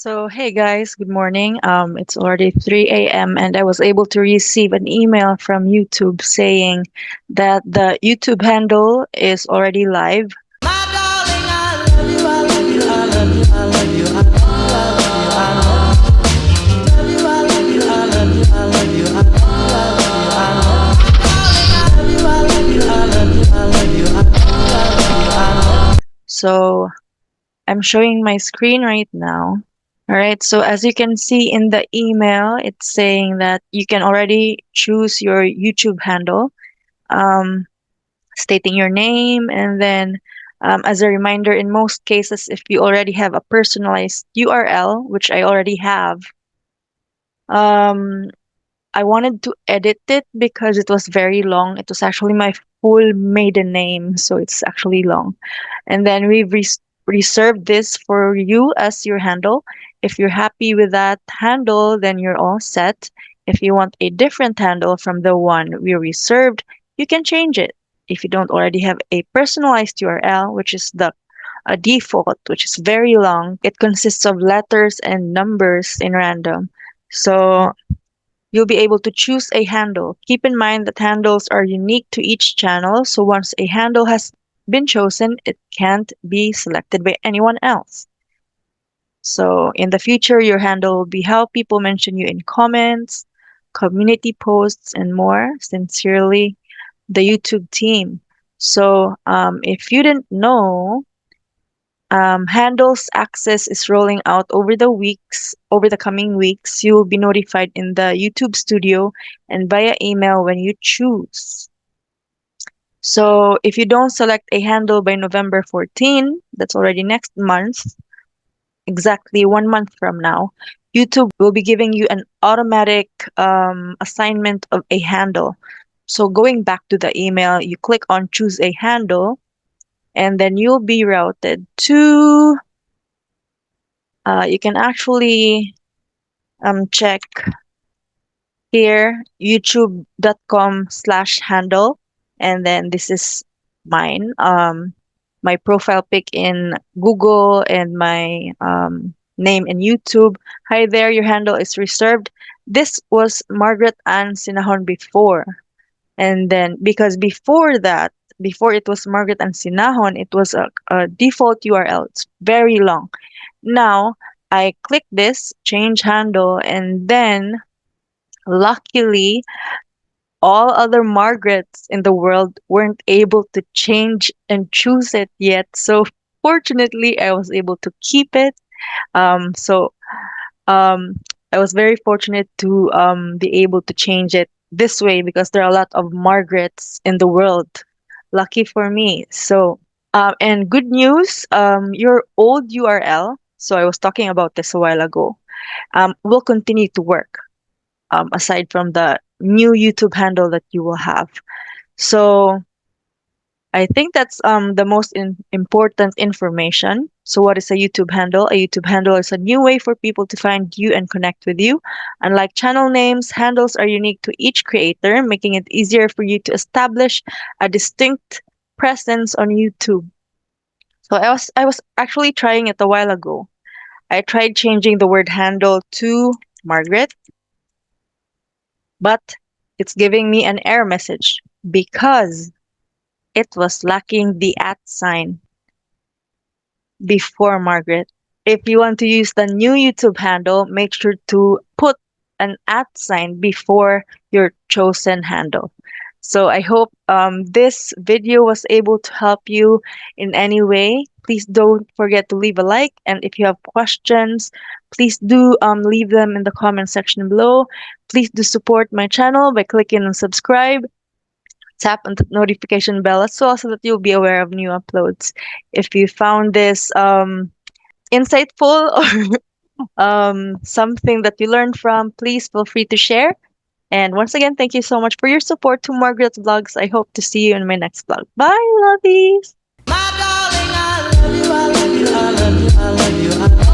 So, hey guys, good morning. It's already 3 a.m. and I was able to receive an email from YouTube saying that the YouTube handle is already live. My darling, I love you, I love you, I love you, I love you, I love you, I love you, I love you, I love you, I love you, I love you, I love you, I love you, I love you, I love you, I love you. So, I'm showing my screen right now. All right, so as you can see in the email, it's saying that you can already choose your YouTube handle, um, stating your name, and then as a reminder, in most cases, if you already have a personalized URL, which I already have, um, I wanted to edit it because it was very long. It was actually my full maiden name, so it's actually long. And then we've reserved this for you as your handle. If you're happy with that handle, then you're all set. If you want a different handle from the one we reserved, you can change it. If you don't already have a personalized URL, which is the a default, which is very long, it consists of letters and numbers in random. So you'll be able to choose a handle. Keep in mind that handles are unique to each channel, so once a handle has been chosen, it can't be selected by anyone else. So in the future, your handle will be how people mention you in comments, community posts, and more. Sincerely, the YouTube team. So if you didn't know, handles access is rolling out over the coming weeks. You will be notified in the YouTube studio and via email when you choose. So if you don't select a handle by November 14, that's already next month, exactly 1 month from now, YouTube will be giving you an automatic assignment of a handle. So going back to the email, you click on choose a handle, and then you'll be routed to you can actually check here youtube.com/handle, and then this is mine, my profile pic in Google and my name in YouTube. Hi there, your handle is reserved. This was Margaret Ann Sinahon before, and then because before that, before it was Margaret Ann Sinahon, it was a default URL. It's very long. Now, I click this change handle, and then luckily, all other Margarets in the world weren't able to change and choose it yet. So fortunately, I was able to keep it. So um, I was very fortunate to be able to change it this way because there are a lot of Margarets in the world. Lucky for me. So, and good news, your old URL, so I was talking about this a while ago, will continue to work aside from the new YouTube handle that you will have. So I think that's the most important information. So what is a YouTube handle? A YouTube handle is a new way for people to find you and connect with you. Unlike channel names, handles are unique to each creator, making it easier for you to establish a distinct presence on YouTube. So I was actually trying it a while ago. I tried changing the word handle to Margaret, but it's giving me an error message because it was lacking the @ sign before Margaret. If you want to use the new YouTube handle, make sure to put an @ sign before your chosen handle. So I hope this video was able to help you in any way. Please don't forget to leave a like, and if you have questions, please do leave them in the comment section below. Please do support my channel by clicking on subscribe. Tap on the notification bell as well so that you'll be aware of new uploads. If you found this insightful or something that you learned from, please feel free to share. And once again, thank you so much for your support to Margaret's Vlogs. I hope to see you in my next vlog. Bye, lovies! My darling, I love you, I love you, I love you, I love you, I love you.